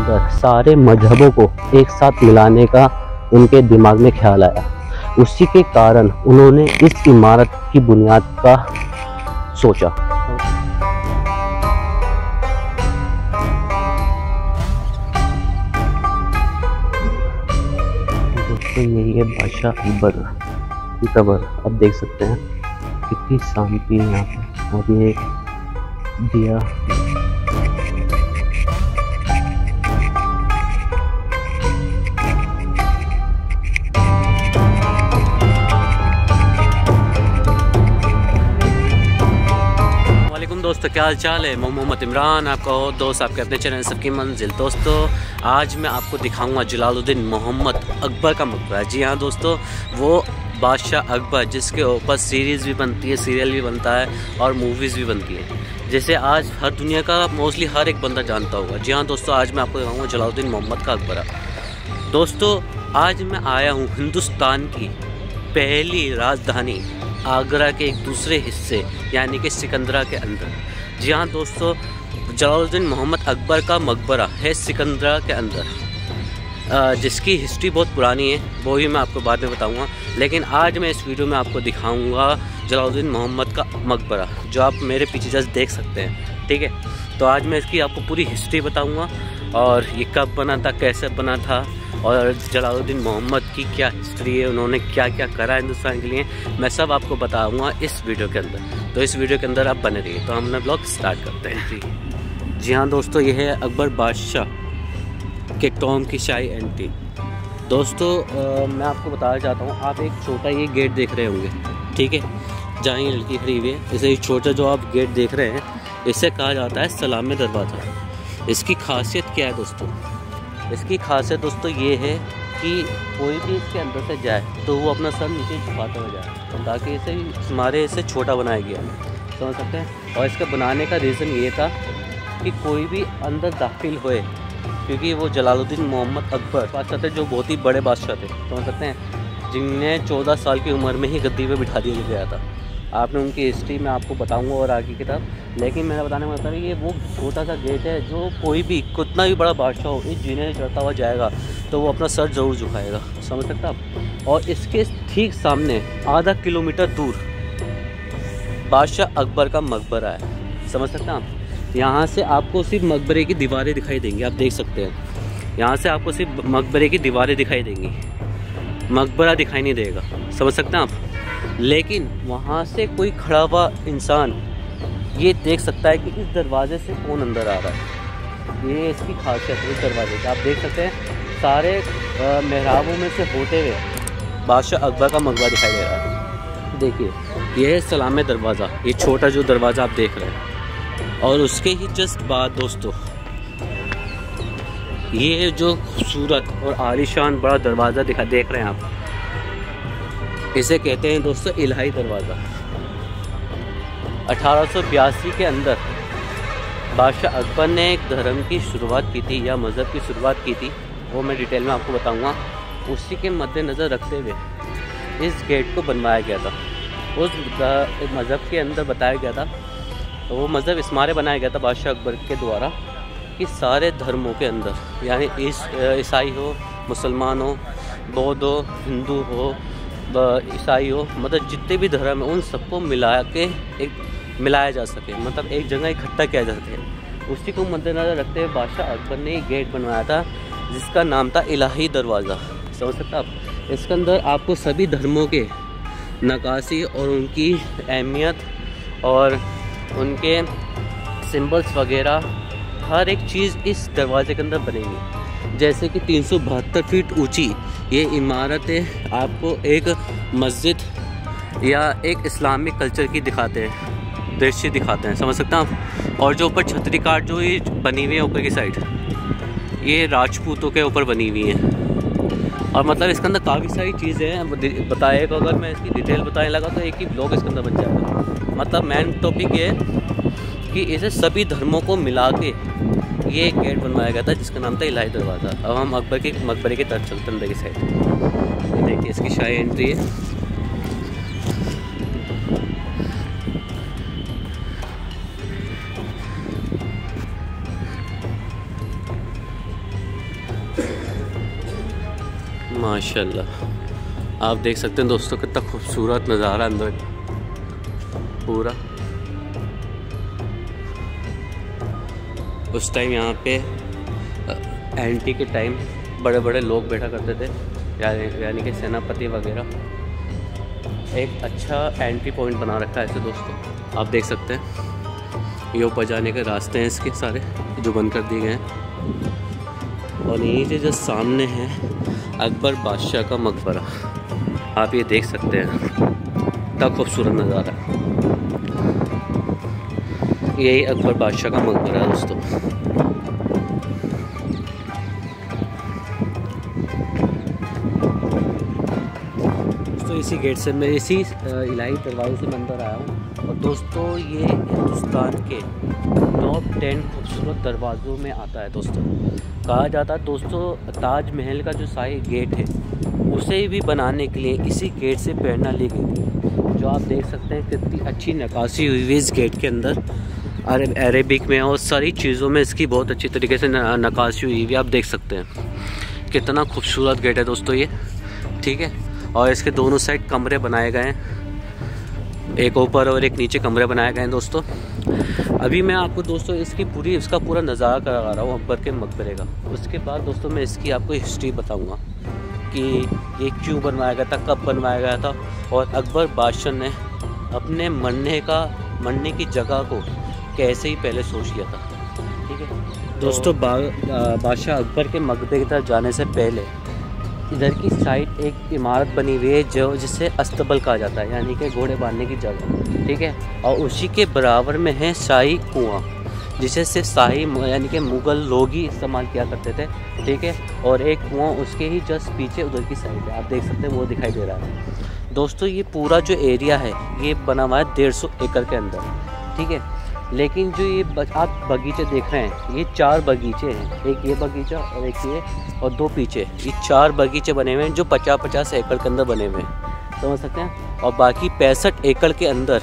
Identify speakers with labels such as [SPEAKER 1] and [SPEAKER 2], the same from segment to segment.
[SPEAKER 1] अंदर सारे मजहबों को एक साथ मिलाने का उनके दिमाग में ख्याल आया। उसी के कारण उन्होंने इस इमारत की बुनियाद का सोचा। दोस्तों यही है बादशाह अकबर की कब्र। अब देख सकते हैं कितनी शांति है यहाँ पे। और ये दिया दोस्तों, क्या हाल चाल है। मोहम्मद इमरान आपका हो दोस्त, आपके अपने चैनल सबकी मंजिल। दोस्तों आज मैं आपको दिखाऊंगा जलालुद्दीन मोहम्मद अकबर का मकबरा। जी हाँ दोस्तों, वो बादशाह अकबर जिसके ऊपर सीरीज़ भी बनती है, सीरियल भी बनता है और मूवीज़ भी बनती है, जैसे आज हर दुनिया का मोस्टली हर एक बंदा जानता होगा। जी हाँ दोस्तों, आज मैं आपको दिखाऊँगा जलालुद्दीन मोहम्मद का मकबरा। दोस्तों आज मैं आया हूँ हिंदुस्तान की पहली राजधानी आगरा के एक दूसरे हिस्से यानी कि सिकंदरा के अंदर। जी हाँ दोस्तों, जलालुद्दीन मोहम्मद अकबर का मकबरा है सिकंदरा के अंदर, जिसकी हिस्ट्री बहुत पुरानी है, वो भी मैं आपको बाद में बताऊंगा। लेकिन आज मैं इस वीडियो में आपको दिखाऊंगा जलालुद्दीन मोहम्मद का मकबरा, जो आप मेरे पीछे जस्ट देख सकते हैं। ठीक है, तो आज मैं इसकी आपको पूरी हिस्ट्री बताऊँगा और ये कब बना था, कैसे बना था और जलालुद्दीन मोहम्मद की क्या हिस्ट्री है, उन्होंने क्या क्या करा हिंदुस्तान के लिए, मैं सब आपको बताऊंगा इस वीडियो के अंदर। तो इस वीडियो के अंदर आप बने रहिए। तो हम अपना ब्लॉग स्टार्ट करते हैं। जी हाँ दोस्तों, ये है अकबर बादशाह के टॉम की शाही एंट्री। दोस्तों मैं आपको बताना चाहता हूँ, आप एक छोटा ये गेट देख रहे होंगे, ठीक है, जहाँ ये लड़की खड़ी हुई है, इसे छोटा जो आप गेट देख रहे हैं इसे कहा जाता है सलामी दरवाज़ा। इसकी खासियत क्या है दोस्तों? इसकी खासियत दोस्तों ये है कि कोई भी इसके अंदर से जाए तो वो अपना सर नीचे झुकाता हुआ जाए, ताकि इसे हमारे इसे छोटा बनाया गया है, समझ सकते हैं। और इसका बनाने का रीज़न ये था कि कोई भी अंदर दाखिल होए, क्योंकि वो जलालुद्दीन मोहम्मद अकबर बादशाह थे जो बहुत ही बड़े बादशाह थे, समझ सकते हैं, जिन्हें 14 साल की उम्र में ही गद्दी पे बिठा दिया गया था। आपने उनकी हिस्ट्री में आपको बताऊंगा और आगे की तरफ, लेकिन मैंने बताने का मतलब ये वो छोटा सा गेट है जो कोई भी कितना भी बड़ा बादशाह हो, इस जीने से चढ़ता हुआ जाएगा तो वो अपना सर ज़रूर झुकाएगा, समझ सकते आप। और इसके ठीक सामने आधा किलोमीटर दूर बादशाह अकबर का मकबरा है, समझ सकते हैं आप। यहाँ से आपको सिर्फ मकबरे की दीवारें दिखाई देंगी, आप देख सकते हैं, यहाँ से आपको सिर्फ मकबरे की दीवारें दिखाई देंगी, मकबरा दिखाई नहीं देगा, समझ सकते हैं आप। लेकिन वहाँ से कोई खड़ा हुआ इंसान ये देख सकता है कि इस दरवाजे से कौन अंदर आ रहा है। ये इसकी खासियत है इस दरवाजे की। आप देख सकते हैं सारे मेहराबों में से होते हुए बादशाह अकबर का मकबरा दिखाई दे रहा है। देखिए ये है सलामी दरवाज़ा, ये छोटा जो दरवाज़ा आप देख रहे हैं। और उसके ही जस्ट बाद दोस्तों ये जो खूबसूरत और आलीशान बड़ा दरवाज़ा देख रहे हैं आप, इसे कहते हैं दोस्तों इलाही दरवाज़ा। 1882 के अंदर बादशाह अकबर ने एक धर्म की शुरुआत की थी या मज़हब की शुरुआत की थी, वो मैं डिटेल में आपको बताऊंगा। उसी के मद्देनज़र रखते हुए इस गेट को बनवाया गया था। उस मज़हब के अंदर बताया गया था, तो वो मज़हब इस मारे बनाया गया था बादशाह अकबर के द्वारा कि सारे धर्मों के अंदर, यानी ईसाई हो, मुसलमान हो, बौद्ध हो, हिंदू हो, ईसाई हो, मतलब जितने भी धर्म है उन सबको मिला के एक मिलाया जा सके, मतलब एक जगह इकट्ठा किया जा सके। उसी को मद्देनज़र रखते हुए बादशाह अकबर ने एक गेट बनवाया था जिसका नाम था इलाही दरवाज़ा, समझ सकते आप। इसके अंदर आपको सभी धर्मों के नक्काशी और उनकी अहमियत और उनके सिंबल्स वगैरह हर एक चीज़ इस दरवाजे के अंदर बनेगी। जैसे कि 372 फीट ऊंची ये इमारत है, आपको एक मस्जिद या एक इस्लामिक कल्चर की दिखाते हैं, दृश्य दिखाते हैं, समझ सकते हैं आप। और जो ऊपर छतरी काट जो ये बनी हुई है ऊपर की साइड, ये राजपूतों के ऊपर बनी हुई है। और मतलब इसके अंदर काफ़ी सारी चीज़ें हैं, बताए तो अगर मैं इसकी डिटेल बताने लगा तो एक ही ब्लॉग इसके अंदर बन जाएगा। मतलब मेन टॉपिक ये कि इसे सभी धर्मों को मिला के ये एक गेट बनवाया गया था जिसका नाम था इलाही दरवाज़ा। अब हम अकबर के मकबरे की तरफ चलते हैं अंदर की साइड। देखिए इसकी शाही एंट्री है। माशाल्लाह आप देख सकते हैं दोस्तों कितना खूबसूरत नज़ारा अंदर पूरा। उस टाइम यहाँ पे एंटी के टाइम बड़े बड़े लोग बैठा करते थे, यानी कि सेनापति वगैरह। एक अच्छा एंट्री पॉइंट बना रखा है ऐसे दोस्तों, आप देख सकते हैं। ये ऊपर जाने के रास्ते हैं इसके सारे जो बंद कर दिए गए हैं। और यहीं से जो सामने है अकबर बादशाह का मकबरा, आप ये देख सकते हैं कितना खूबसूरत नज़ारा। यही अकबर बादशाह का मकबरा है दोस्तों। तो इसी गेट से मैं इसी इलाही दरवाजे से मैं अंदर आया हूँ। और दोस्तों ये हिंदुस्तान के टॉप 10 खूबसूरत दरवाज़ों में आता है दोस्तों। कहा जाता है दोस्तों ताजमहल का जो शाही गेट है उसे भी बनाने के लिए इसी गेट से प्रेरणा ली गई थी। जो आप देख सकते हैं कितनी अच्छी नक्काशी हुई है इस गेट के अंदर, अरेबिक में और सारी चीज़ों में इसकी बहुत अच्छी तरीके से नक्काशी हुई है। आप देख सकते हैं कितना खूबसूरत गेट है दोस्तों ये, ठीक है। और इसके दोनों साइड कमरे बनाए गए हैं, एक ऊपर और एक नीचे कमरे बनाए गए हैं दोस्तों। अभी मैं आपको दोस्तों इसका पूरा नज़ारा करा रहा हूँ अकबर के मकबरे का। उसके बाद दोस्तों मैं इसकी आपको हिस्ट्री बताऊँगा कि ये क्यों बनवाया गया था, कब बनवाया गया था, और अकबर बादशाह ने अपने मरने की जगह को कैसे ही पहले सोच लिया था, ठीक है दोस्तों। बादशाह अकबर के मकबरे की तरफ जाने से पहले इधर की साइड एक इमारत बनी हुई है जो जिसे अस्तबल कहा जाता है, यानी कि घोड़े बांधने की जगह, ठीक है। और उसी के बराबर में है शाही कुआं, जिसे सिर्फ शाही यानी कि मुग़ल लोग ही इस्तेमाल किया करते थे, ठीक है। और एक कुआं उसके ही जस्ट पीछे उधर की साइड है, आप देख सकते हैं वो दिखाई दे रहा है दोस्तों। ये पूरा जो एरिया है ये बना हुआ है 150 एकड़ के अंदर, ठीक है। लेकिन जो ये आप बगीचे देख रहे हैं ये 4 बगीचे हैं, एक ये बगीचा और एक ये और 2 पीछे, ये 4 बगीचे बने हुए हैं जो 50-50 एकड़ के अंदर बने हुए हैं, समझ सकते हैं। और बाकी 65 एकड़ के अंदर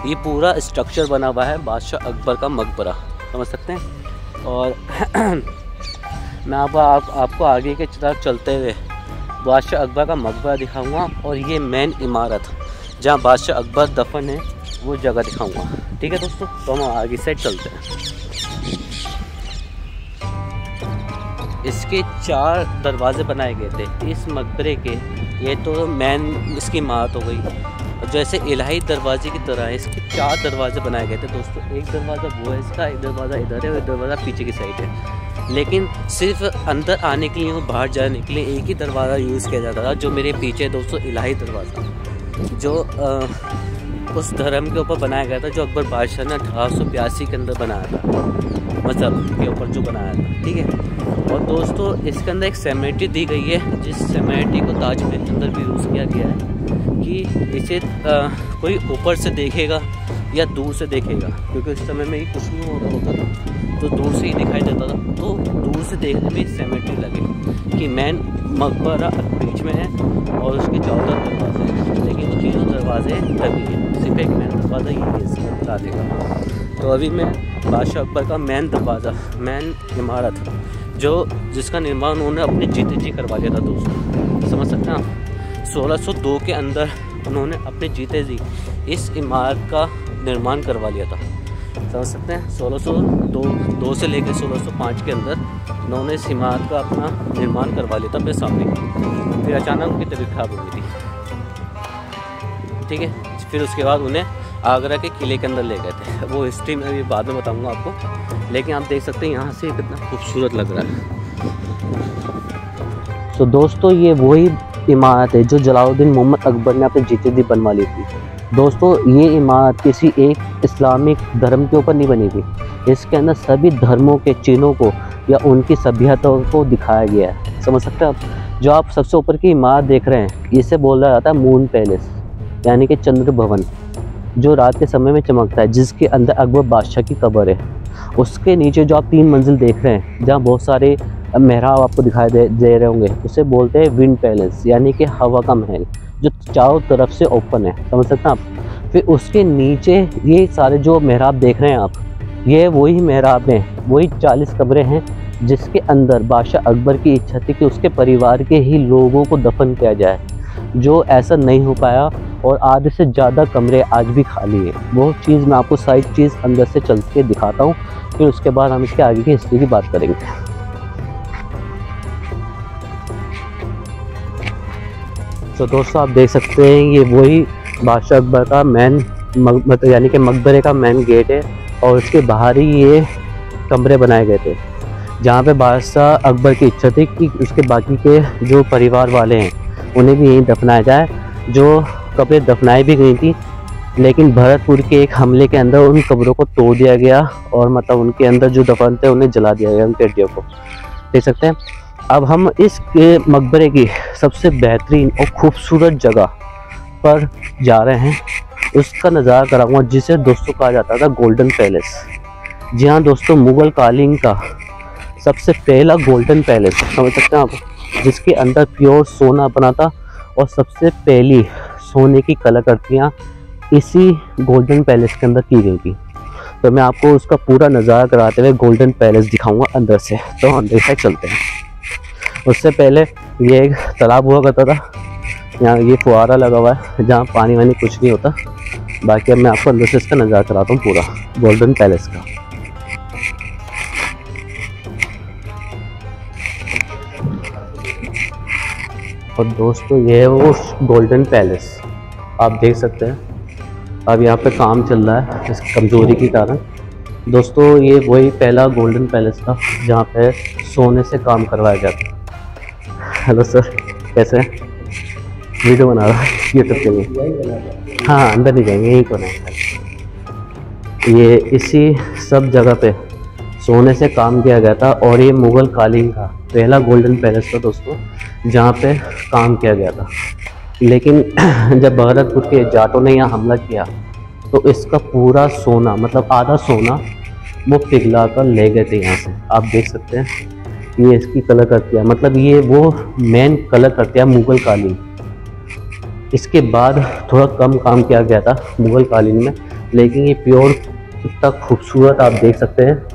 [SPEAKER 1] ये पूरा स्ट्रक्चर बना हुआ है बादशाह अकबर का मकबरा, समझ सकते हैं। और मैं आपको आगे के तरफ चलते हुए बादशाह अकबर का मकबरा दिखाऊंगा और ये मेन इमारत जहाँ बादशाह अकबर दफन है वो जगह दिखाऊंगा, ठीक है दोस्तों। तो हम आगे साइड चलते हैं। इसके 4 दरवाजे बनाए गए थे इस मकबरे के। ये तो मेन इसकी इमारत हो गई, जैसे इलाही दरवाजे की तरह इसके 4 दरवाजे बनाए गए थे दोस्तों। एक दरवाज़ा वो है इसका, एक दरवाज़ा इधर है और एक दरवाज़ा पीछे की साइड है। लेकिन सिर्फ अंदर आने के लिए और बाहर जाने के लिए एक ही दरवाज़ा यूज़ किया जाता था, जो मेरे पीछे दोस्तों इलाही दरवाज़ा, जो उस धर्म के ऊपर बनाया गया था जो अकबर बादशाह ने 1882 के अंदर बनाया था, मजहब के ऊपर जो बनाया था, ठीक है। और दोस्तों इसके अंदर एक सेमेट्री दी गई है, जिस सेमेट्री को ताजमहल के अंदर भी यूज़ किया गया है कि इसे कोई ऊपर से देखेगा या दूर से देखेगा, क्योंकि उस समय में ये कुछ नहीं होता था तो दूर से ही दिखाई देता था। तो दूर से देखने में सेमेट्री लगे कि मेन मकबरा बीच में है और उसके 14 दरवाजे हैं, लेकिन वो तीनों दरवाजे तभी हैं, सिर्फ एक मेन दरवाज़ा ये है इसमें राधे का। तो अभी मैं बादशाह अकबर का मेन दरवाज़ा, मेन इमारत जिसका निर्माण उन्होंने अपने जीते जी करवा लिया था दोस्तों, समझ सकते हैं आप। 1602 के अंदर उन्होंने अपने जीते जी इस इमारत का निर्माण करवा लिया था, समझ सकते हैं। 1602 से लेकर 1605 के अंदर उन्होंने इस इमारत का अपना निर्माण करवा लिया था अपने सामने। फिर अचानक उनकी तबीयत खराब हो गई थी, ठीक है। फिर उसके बाद उन्हें आगरा के किले के अंदर ले गए थे, वो हिस्ट्री में अभी बाद में बताऊंगा आपको। लेकिन आप देख सकते हैं यहाँ से कितना खूबसूरत लग रहा है। तो दोस्तों ये वही इमारत है जो जलालुद्दीन मोहम्मद अकबर ने अपने जीते जी बनवा ली थी दोस्तों। ये इमारत किसी एक इस्लामिक धर्म के ऊपर नहीं बनी थी, इसके अंदर सभी धर्मों के चिन्हों को या उनकी सभ्यता को दिखाया गया है, समझ सकते हैं आप। जो आप सबसे ऊपर की इमारत देख रहे हैं इसे बोला जाता है मून पैलेस, यानी कि चंद्र भवन, जो रात के समय में चमकता है, जिसके अंदर अकबर बादशाह की कब्र है। उसके नीचे जो आप 3 मंजिल देख रहे हैं जहाँ बहुत सारे मेहराब आपको दिखाई दे रहे होंगे, उसे बोलते हैं विंड पैलेस, यानी कि हवा का महल, जो चारों तरफ से ओपन है, समझ सकते हैं आप। फिर उसके नीचे ये सारे जो मेहराब देख रहे हैं आप, ये वही मेहराब हैं, वही 40 कमरे हैं जिसके अंदर बादशाह अकबर की इच्छा थी कि उसके परिवार के ही लोगों को दफन किया जाए, जो ऐसा नहीं हो पाया और आधे से ज़्यादा कमरे आज भी खाली हैं। वो चीज़ मैं आपको सारी चीज़ अंदर से चल के दिखाता हूँ, फिर उसके बाद हम इसके आगे की हिस्ट्री की बात करेंगे। तो दोस्तों आप देख सकते हैं ये वही बादशाह अकबर का मेन मतलब यानी कि मकबरे का मेन गेट है, और उसके बाहर ही ये कमरे बनाए गए थे जहाँ पे बादशाह अकबर की इच्छा थी कि उसके बाकी के जो परिवार वाले हैं उन्हें भी यहीं दफनाया जाए। जो कब्रें दफनाई भी गई थी, लेकिन भरतपुर के एक हमले के अंदर उन कब्रों को तोड़ दिया गया और मतलब उनके अंदर जो दफन थे उन्हें जला दिया गया, उनके हड्डियों को। देख सकते हैं। अब हम इस मकबरे की सबसे बेहतरीन और खूबसूरत जगह पर जा रहे हैं, उसका नज़ारा कराऊंगा, जिसे दोस्तों कहा जाता था गोल्डन पैलेस। जी हाँ दोस्तों, मुग़ल कालीन का सबसे पहला गोल्डन पैलेस, समझ सकते हैं आप, जिसके अंदर प्योर सोना बना था और सबसे पहली सोने की कलाकृतियाँ इसी गोल्डन पैलेस के अंदर की गई थी। तो मैं आपको उसका पूरा नज़ारा कराते हुए गोल्डन पैलेस दिखाऊंगा अंदर से। तो अंदर से चलते हैं। उससे पहले ये एक तालाब हुआ करता था, यहाँ ये फुहारा लगा हुआ है जहाँ पानी वानी कुछ नहीं होता। बाकी अब मैं आपको अंदर से इसका नज़ारा कराता हूँ पूरा गोल्डन पैलेस का। और दोस्तों ये है वो गोल्डन पैलेस, आप देख सकते हैं। अब यहाँ पे काम चल रहा है इस कमज़ोरी के कारण। दोस्तों ये वही पहला गोल्डन पैलेस था जहाँ पे सोने से काम करवाया जाता। हेलो सर, कैसे हैं? वीडियो बना रहा है यूट्यूब के लिए। हाँ अंदर नहीं जाएंगे, यहीं को नहीं। ये इसी सब जगह पे सोने से काम किया गया था और ये मुग़ल कालीन का पहला गोल्डन पैलेस था दोस्तों, जहाँ पे काम किया गया था। लेकिन जब भरतपुर के जाटों ने यहाँ हमला किया तो इसका पूरा सोना मतलब आधा सोना वो पिघला कर ले गए थे यहाँ से। आप देख सकते हैं ये इसकी कलाकृतियाँ, मतलब ये वो मेन कलाकृतियाँ मुग़ल कालीन। इसके बाद थोड़ा कम काम किया गया था मुग़ल कालीन में, लेकिन ये प्योर इतना खूबसूरत आप देख सकते हैं।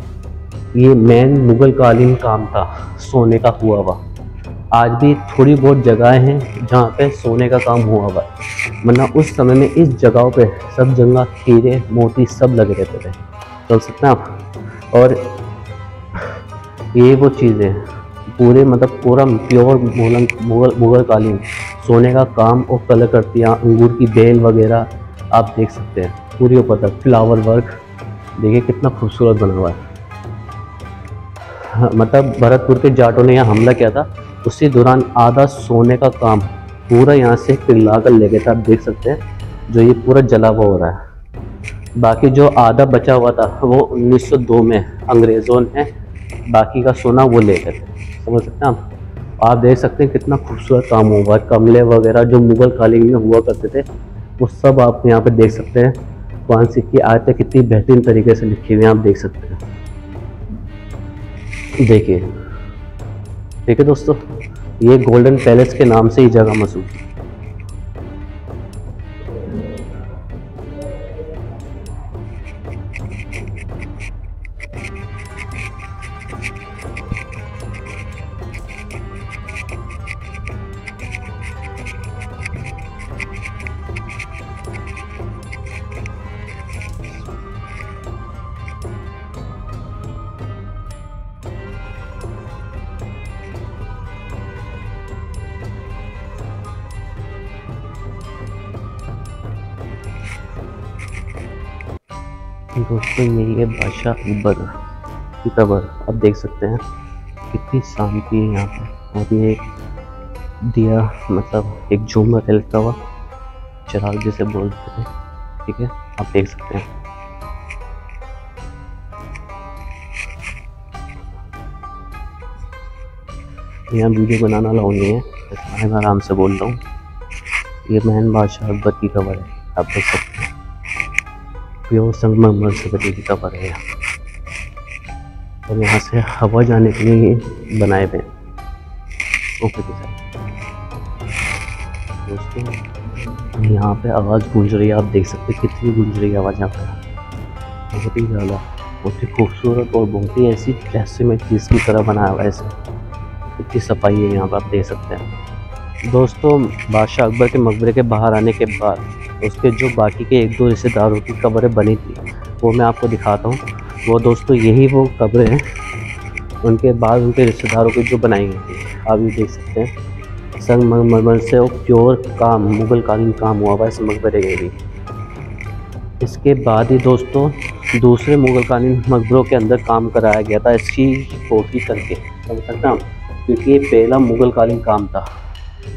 [SPEAKER 1] ये मेन मुग़ल कालीन काम था सोने का हुआ हुआ। आज भी थोड़ी बहुत जगहें हैं जहाँ पे सोने का काम हुआ हुआ है, वरना उस समय में इस जगहों पे सब जगह हीरे मोती सब लगे रहते थे। समझ सकते हैं आप। और ये वो चीज़ें पूरे मतलब पूरा प्योर मुग़ल कालीन सोने का काम और कलाकृतियाँ, अंगूर की बेल वगैरह आप देख सकते हैं। पूरी ऊपर तक फ्लावर वर्क देखिए कितना खूबसूरत बना हुआ है। मतलब भरतपुर के जाटों ने यहाँ हमला किया था, उसी दौरान आधा सोने का काम पूरा यहाँ से पिघला कर ले गए थे। आप देख सकते हैं जो ये पूरा जला हुआ हो रहा है। बाकी जो आधा बचा हुआ था वो 1902 में अंग्रेज़ों ने बाकी का सोना वो ले गए थे। समझ सकते हैं आप देख सकते हैं कितना खूबसूरत काम हुआ। कमले वगैरह जो मुग़ल कालीन में हुआ करते थे वो सब आप यहाँ पे देख सकते हैं। कुरान की आयतें कितनी बेहतरीन तरीके से लिखी हुई हैं, आप देख सकते हैं। देखिए देखिए दोस्तों, ये गोल्डन पैलेस के नाम से ही जगह मशहूर है। दोस्तों यही है बादशाह अकबर की कब्र। आप देख सकते हैं कितनी शांति है यहाँ पे। और ये दिया मतलब एक झूमर है लटका हुआ, चिराग जिसे बोलते हैं, ठीक है, आप देख सकते हैं। यहाँ वीडियो बनाना अलाउ नहीं है, मैं आराम से बोल रहा हूँ। ये महन बादशाह अकबर की कब्र है, आप देख सकते हैं। प्योर संगमरमर से बनी की कब्र है और यहाँ से हवा जाने के लिए बनाए हुए ओके दोस्तों, यहाँ पे आवाज़ गूंज रही है। आप देख सकते हैं कितनी गूंज रही है आवाज़ यहाँ पे, बहुत ही ज़्यादा। बहुत ही खूबसूरत और बहुत ही ऐसी रहस्यमय चीज़ की तरह बनाया हुआ है इसे। इतनी सफाई है यहाँ पर, आप देख सकते हैं दोस्तों। बादशाह अकबर के मकबरे के बाहर आने के बाद उसके जो बाकी के 1-2 रिश्तेदारों की कब्रें बनी थी वो मैं आपको दिखाता हूँ। वो दोस्तों यही वो कब्रें हैं, उनके बाद उनके रिश्तेदारों की जो बनाई गई थी। आप ये देख सकते हैं संगमरमर से वो प्योर काम, मुग़ल कालीन काम हुआ हुआ इस मकबरे के भी। इसके बाद ही दोस्तों दूसरे मुग़ल कालीन मकबरों के अंदर काम कराया गया था इसकी कॉपी करके, समझ सकते हैं आप, क्योंकि ये पहला मुग़ल कालीन काम था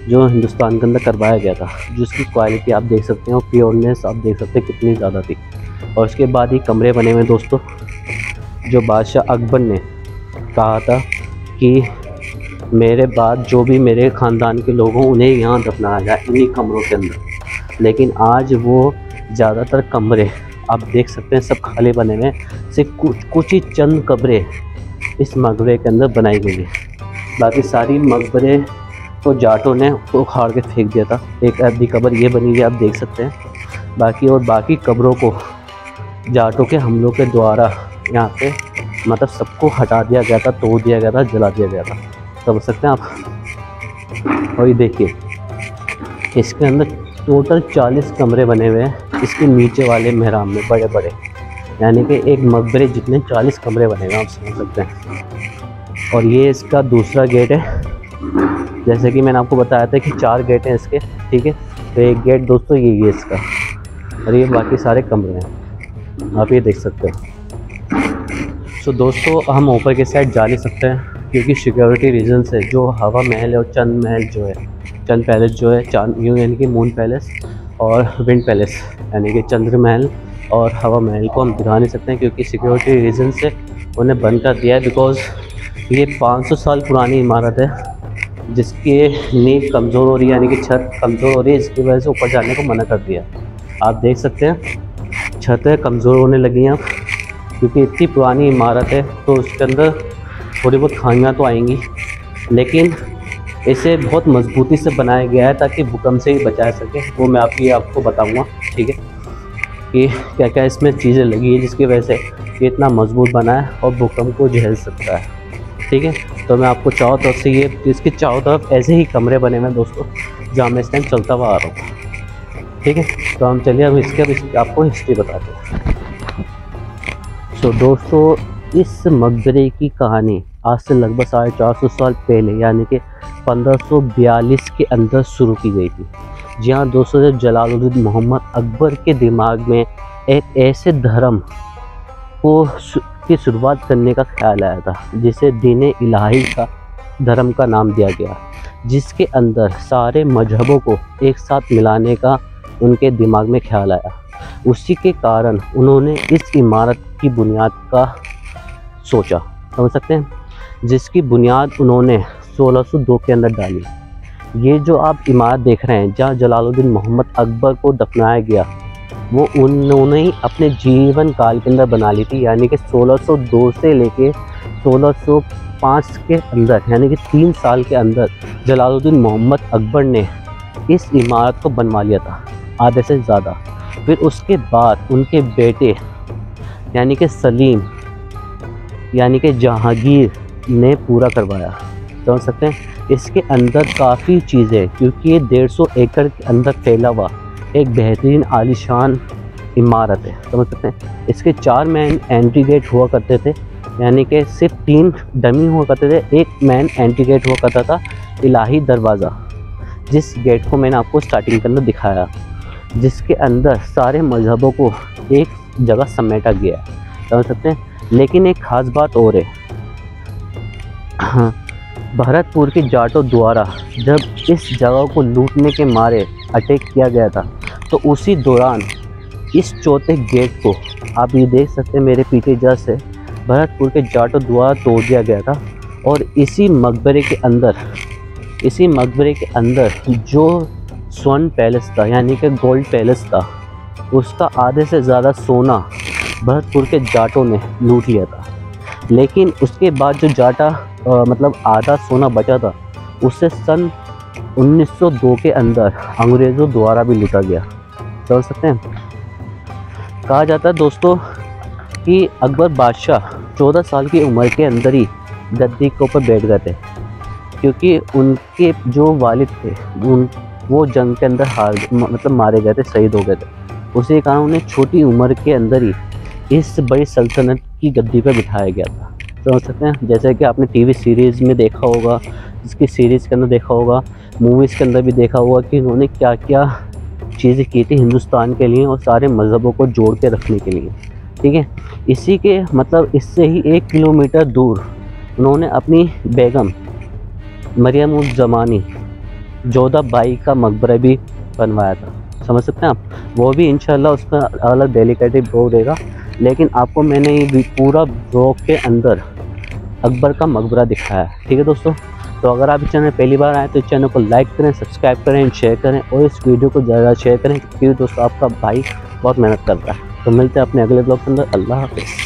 [SPEAKER 1] जो हिंदुस्तान के अंदर करवाया गया था। जिसकी क्वालिटी आप देख सकते हैं और प्योरनेस आप देख सकते हैं कितनी ज़्यादा थी। और उसके बाद ही कमरे बने हुए दोस्तों, जो बादशाह अकबर ने कहा था कि मेरे बाद जो भी मेरे ख़ानदान के लोग हों उन्हें यहाँ दफनाया जाए इन्हीं कमरों के अंदर। लेकिन आज वो ज़्यादातर कमरे आप देख सकते हैं सब खाली बने हुए हैं, सिर्फ कुछ ही चंद कमरे इस मकबरे के अंदर बनाई गई है। बाकी सारी मकबरे तो जाटों ने उखाड़ के फेंक दिया था। एक आधी कब्र ये बनी हुई आप देख सकते हैं। बाकी कब्रों को जाटों के हमलों के द्वारा यहाँ पे मतलब सबको हटा दिया गया था, तोड़ दिया गया था, जला दिया गया था, समझ सकते हैं आप। और ये देखिए इसके अंदर टोटल 40 कमरे बने हुए हैं इसके नीचे वाले मेहराब में, बड़े बड़े, यानी कि एक मकबरे जितने 40 कमरे बने हुए हैं, आप समझ सकते हैं। और ये इसका दूसरा गेट है, जैसे कि मैंने आपको बताया था कि 4 गेट हैं इसके, ठीक है। तो एक गेट दोस्तों ये है इसका, और ये बाकी सारे कमरे हैं, आप ये देख सकते हैं। तो दोस्तों हम ऊपर के साइड जा नहीं सकते हैं क्योंकि सिक्योरिटी रीज़न से जो हवा महल और चंद महल जो है, चंद पैलेस जो है, यानी कि मून पैलेस और विंड पैलेस यानी कि चंद्र महल और हवा महल को हम दिखा नहीं सकते हैं क्योंकि सिक्योरिटी रीज़न से उन्हें बंद कर दिया है। बिकॉज़ ये 500 साल पुरानी इमारत है जिसकी नींव कमज़ोर हो रही है, यानी कि छत कमज़ोर हो रही है, इसकी वजह से ऊपर जाने को मना कर दिया। आप देख सकते हैं छतें कमज़ोर होने लगी हैं क्योंकि इतनी पुरानी इमारत है, तो उसके अंदर थोड़ी बहुत खामियाँ तो आएंगी, लेकिन इसे बहुत मजबूती से बनाया गया है ताकि भूकंप से ही बचा सके। वो मैं आपको बताऊंगा, ठीक है, कि क्या क्या इसमें चीज़ें लगी है जिसकी वजह से ये इतना मजबूत बना है और भूकंप को झेल सकता है, ठीक है। तो मैं आपको चारों तरफ से ये इसके चारों तरफ ऐसे ही कमरे बने हुए हैं दोस्तों, जहाँ मैं इस टाइम चलता हुआ आ रहा हूँ, ठीक है। तो हम चलिए अब इसकी आपको हिस्ट्री बताते हैं। तो दोस्तों इस मकबरे की कहानी आज से लगभग 450 साल पहले यानी कि 1542 के अंदर शुरू की गई थी। जी हाँ दोस्तों, जलालुद्दीन मोहम्मद अकबर के दिमाग में एक ऐसे धर्म की शुरुआत करने का ख्याल आया था जिसे दीन इलाही का धर्म का नाम दिया गया, जिसके अंदर सारे मजहबों को एक साथ मिलाने का उनके दिमाग में ख्याल आया। उसी के कारण उन्होंने इस इमारत की बुनियाद का सोचा, समझ सकते हैं, जिसकी बुनियाद उन्होंने 1602 के अंदर डाली। ये जो आप इमारत देख रहे हैं जहाँ जलालुद्दीन मोहम्मद अकबर को दफनाया गया, वो उन्होंने ही अपने जीवन काल के अंदर बना ली थी, यानी कि 1602 से लेके 1605 के अंदर, यानी कि 3 साल के अंदर जलालुद्दीन मोहम्मद अकबर ने इस इमारत को बनवा लिया था, आधे से ज़्यादा। फिर उसके बाद उनके बेटे यानी कि सलीम यानी कि जहांगीर ने पूरा करवाया, समझ सकते हैं। इसके अंदर काफ़ी चीज़ें, क्योंकि ये 150 एकड़ के अंदर फैला हुआ एक बेहतरीन आलीशान इमारत है, समझ सकते हैं। इसके 4 मेन एंट्री गेट हुआ करते थे, यानी कि सिर्फ 3 डमी हुआ करते थे, एक मेन एंट्री गेट हुआ करता था इलाही दरवाज़ा, जिस गेट को मैंने आपको स्टार्टिंग के अंदर दिखाया, जिसके अंदर सारे मजहबों को एक जगह समेटा गया है, समझ सकते हैं। लेकिन एक ख़ास बात और है, भरतपुर के जाटों द्वारा जब इस जगह को लूटने के मारे अटैक किया गया था, तो उसी दौरान इस चौथे गेट को आप ये देख सकते हैं मेरे पीछे जस्ट है, भरतपुर के जाटों द्वारा तोड़ दिया गया था। और इसी मकबरे के अंदर जो स्वर्ण पैलेस था, यानी कि गोल्ड पैलेस था, उसका आधे से ज़्यादा सोना भरतपुर के जाटों ने लूट लिया था। लेकिन उसके बाद जो जाटा मतलब आधा सोना बचा था, उसे सन 1902 के अंदर अंग्रेज़ों द्वारा भी लूटा गया, समझ सकते हैं। कहा जाता है दोस्तों कि अकबर बादशाह 14 साल की उम्र के अंदर ही गद्दी के ऊपर बैठ गए थे, क्योंकि उनके जो वालिद थे वो जंग के अंदर मतलब मारे गए थे, शहीद हो गए थे। उसी कारण उन्हें छोटी उम्र के अंदर ही इस बड़ी सल्तनत की गद्दी पर बिठाया गया था। समझ सकते हैं, जैसे कि आपने टीवी सीरीज़ में देखा होगा, इसकी सीरीज़ के अंदर देखा होगा, मूवीज़ के अंदर भी देखा होगा कि उन्होंने क्या क्या चीज़ें की थी हिंदुस्तान के लिए और सारे मज़हबों को जोड़ के रखने के लिए। ठीक है, इसी के मतलब इससे ही 1 किलोमीटर दूर उन्होंने अपनी बेगम मरियम उज़ ज़मानी जोधा बाई का मकबरा भी बनवाया था। समझ सकते हैं आप, वो भी इंशाल्लाह उसका अलग डेडिकेटेड ब्लॉग देगा। लेकिन आपको मैंने ये पूरा ब्लॉग के अंदर अकबर का मकबरा दिखाया है। ठीक है दोस्तों, तो अगर आप इस चैनल पहली बार आए तो इस चैनल को लाइक करें, सब्सक्राइब करें, शेयर करें और इस वीडियो को ज़्यादा शेयर करें, क्योंकि दोस्तों आपका भाई बहुत मेहनत कर रहा है। तो मिलते हैं अपने अगले ब्लॉग के अंदर। अल्लाह हाफ़िज़।